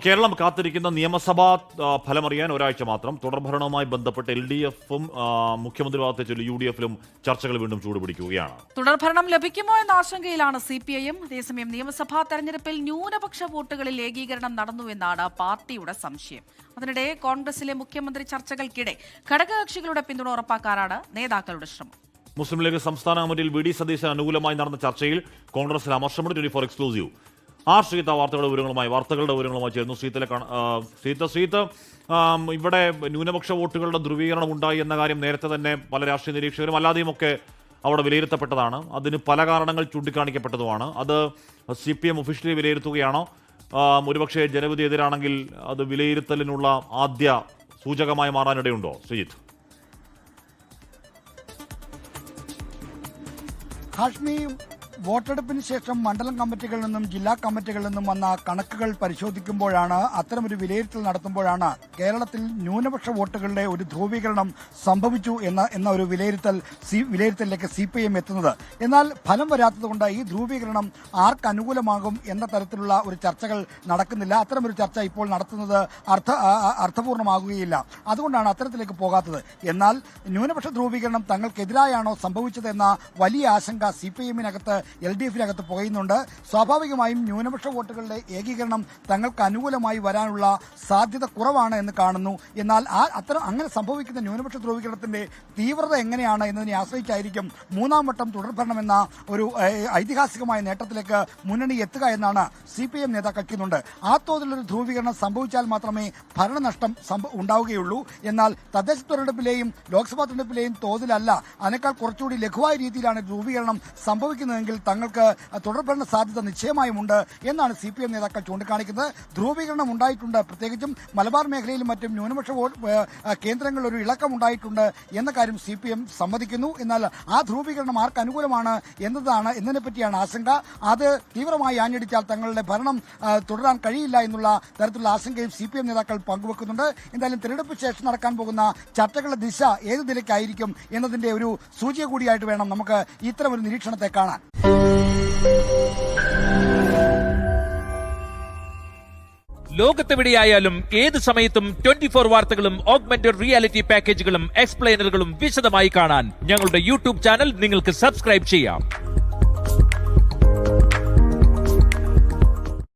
കേരളം കാത്തിരിക്കുന്ന നിയമസഭാ ഫലമറിയാൻ ഒരാഴ്ച മാത്രം. തുടർഭരണവുമായി ബന്ധപ്പെട്ട് LDFും മുഖ്യമന്ത്രി ഭാഗത്തെ ചൊല്ലി UDFിലും ചർച്ചകൾ വീണ്ടും ചൂടുപിടിക്കുകയാണ്. തുടർഭരണം ലഭിക്കുമോ എന്ന ആശങ്കയിലാണ് CPIM. അതേസമയം നിയമസഭാ തെരഞ്ഞെടുപ്പിൽ ന്യൂനപക്ഷ വോട്ടുകളിൽ ഏകീകരണം നടന്നുവെന്നാണ് പാർട്ടിയുടെ സംശയം. അതിനിടെ കോൺഗ്രസിലെ മുഖ്യമന്ത്രി ചർച്ചകൾക്കിടെ ഘടകകക്ഷികളുടെ പിന്തുണ ഉറപ്പാക്കാനാണ് നേതാക്കളുടെ ശ്രമം. മുസ്ലിം ലീഗ് സംസ്ഥാന കമ്മിറ്റിയിൽ VD സതീശൻ അനുകൂലമായി നടന്ന ചർച്ചയിൽ കോൺഗ്രസിന് അമർഷമുണ്ട്. 24 എക്സ്ക്ലൂസീവ് ശ്രീത്ത വാർത്തകളുടെ വിവരങ്ങളുമായി ചേർന്നു. ശ്രീത്ത്, ഇവിടെ ന്യൂനപക്ഷ വോട്ടുകളുടെ ധ്രുവീകരണം ഉണ്ടായി എന്ന കാര്യം നേരത്തെ തന്നെ പല രാഷ്ട്രീയ നിരീക്ഷകരും അല്ലാതെയുമൊക്കെ അവിടെ വിലയിരുത്തപ്പെട്ടതാണ്. അതിന് പല കാരണങ്ങൾ ചൂണ്ടിക്കാണിക്കപ്പെട്ടതുമാണ്. അത് CPM ഒഫീഷ്യലി വിലയിരുത്തുകയാണോ? ഒരുപക്ഷെ ജനവിധി എതിരാണെങ്കിൽ അത് വിലയിരുത്തലിനുള്ള ആദ്യ സൂചകമായി മാറാനിടയുണ്ടോ? ശ്രീജിത്ത്, ഹാഷ്മി, വോട്ടെടുപ്പിന് ശേഷം മണ്ഡലം കമ്മിറ്റികളിൽ നിന്നും ജില്ലാ കമ്മിറ്റികളിൽ നിന്നും വന്ന കണക്കുകൾ പരിശോധിക്കുമ്പോഴാണ്, അത്തരമൊരു വിലയിരുത്തൽ നടത്തുമ്പോഴാണ് കേരളത്തിൽ ന്യൂനപക്ഷ വോട്ടുകളുടെ ഒരു ധ്രുവീകരണം സംഭവിച്ചു എന്ന ഒരു വിലയിരുത്തലിലേക്ക് CPIM എത്തുന്നത്. എന്നാൽ ഫലം വരാത്തതുകൊണ്ട് ഈ ധ്രുവീകരണം ആർക്ക് അനുകൂലമാകും എന്ന തരത്തിലുള്ള ഒരു ചർച്ചകൾ നടക്കുന്നില്ല. അത്തരമൊരു ചർച്ച ഇപ്പോൾ നടത്തുന്നത് അർത്ഥപൂർണമാകുകയില്ല. അതുകൊണ്ടാണ് അത്തരത്തിലേക്ക് പോകാത്തത്. എന്നാൽ ന്യൂനപക്ഷ ധ്രുവീകരണം തങ്ങൾക്കെതിരായാണോ സംഭവിച്ചതെന്ന വലിയ ആശങ്ക CPIMനകത്ത് LDFിനകത്ത് പുകയുന്നുണ്ട്. സ്വാഭാവികമായും ന്യൂനപക്ഷ വോട്ടുകളുടെ ഏകീകരണം തങ്ങൾക്ക് അനുകൂലമായി വരാനുള്ള സാധ്യത കുറവാണ് എന്ന് കാണുന്നു. എന്നാൽ അങ്ങനെ സംഭവിക്കുന്ന ന്യൂനപക്ഷ ധ്രുവീകരണത്തിന്റെ തീവ്രത എങ്ങനെയാണ് എന്നതിനെ ആശ്രയിച്ചായിരിക്കും മൂന്നാം വട്ടം തുടർഭരണം എന്ന ഒരു ഐതിഹാസികമായ നേട്ടത്തിലേക്ക് മുന്നണി എത്തുക എന്നാണ് CPIM നേതാക്കൾ കരുതുന്നുണ്ട്. ആ തോതിലൊരു ധ്രുവീകരണം സംഭവിച്ചാൽ മാത്രമേ ഭരണനഷ്ടം ഉണ്ടാവുകയുള്ളൂ. എന്നാൽ തദ്ദേശ തെരഞ്ഞെടുപ്പിലെയും ലോക്സഭാ തെരഞ്ഞെടുപ്പിലെയും തോതിലല്ല, അതിനേക്കാൾ കുറച്ചുകൂടി ലഘുവായ രീതിയിലാണ് ധ്രുവീകരണം സംഭവിക്കുന്നതെങ്കിൽ തങ്ങൾക്ക് തുടർഭരണ സാധ്യത നിശ്ചയമായുമുണ്ട് എന്നാണ് CPIM നേതാക്കൾ ചൂണ്ടിക്കാണിക്കുന്നത്. ധ്രുവീകരണം ഉണ്ടായിട്ടുണ്ട്, പ്രത്യേകിച്ചും മലബാർ മേഖലയിലും മറ്റും ന്യൂനപക്ഷ കേന്ദ്രങ്ങളിൽ ഒരു ഇളക്കം ഉണ്ടായിട്ടുണ്ട് എന്ന കാര്യം CPIM സമ്മതിക്കുന്നു. എന്നാൽ ആ ധ്രുവീകരണം ആർക്ക് അനുകൂലമാണ് എന്നതിനെപ്പറ്റിയാണ് ആശങ്ക. അത് തീവ്രമായി ആഞ്ഞടിച്ചാൽ തങ്ങളുടെ ഭരണം തുടരാൻ കഴിയില്ല എന്നുള്ള തരത്തിലുള്ള ആശങ്കയും CPIM നേതാക്കൾ പങ്കുവെക്കുന്നുണ്ട്. എന്തായാലും തെരഞ്ഞെടുപ്പ് ശേഷം നടക്കാൻ പോകുന്ന ചർച്ചകളുടെ ദിശ ഏത് നിലയ്ക്കായിരിക്കും എന്നതിന്റെ ഒരു സൂചിക കൂടിയായിട്ട് വേണം നമുക്ക് ഇത്തരം ഒരു നിരീക്ഷണത്തെ കാണാൻ. ലോകത്തെവിടെയായാലും ഏത് സമയത്തും 24 വാർത്തകളും ഓഗ്മെന്റഡ് റിയാലിറ്റി പാക്കേജുകളും എക്സ്പ്ലെയിനറുകളും വിശദമായി കാണാൻ ഞങ്ങളുടെ YouTube ചാനൽ നിങ്ങൾക്ക് സബ്സ്ക്രൈബ് ചെയ്യാം.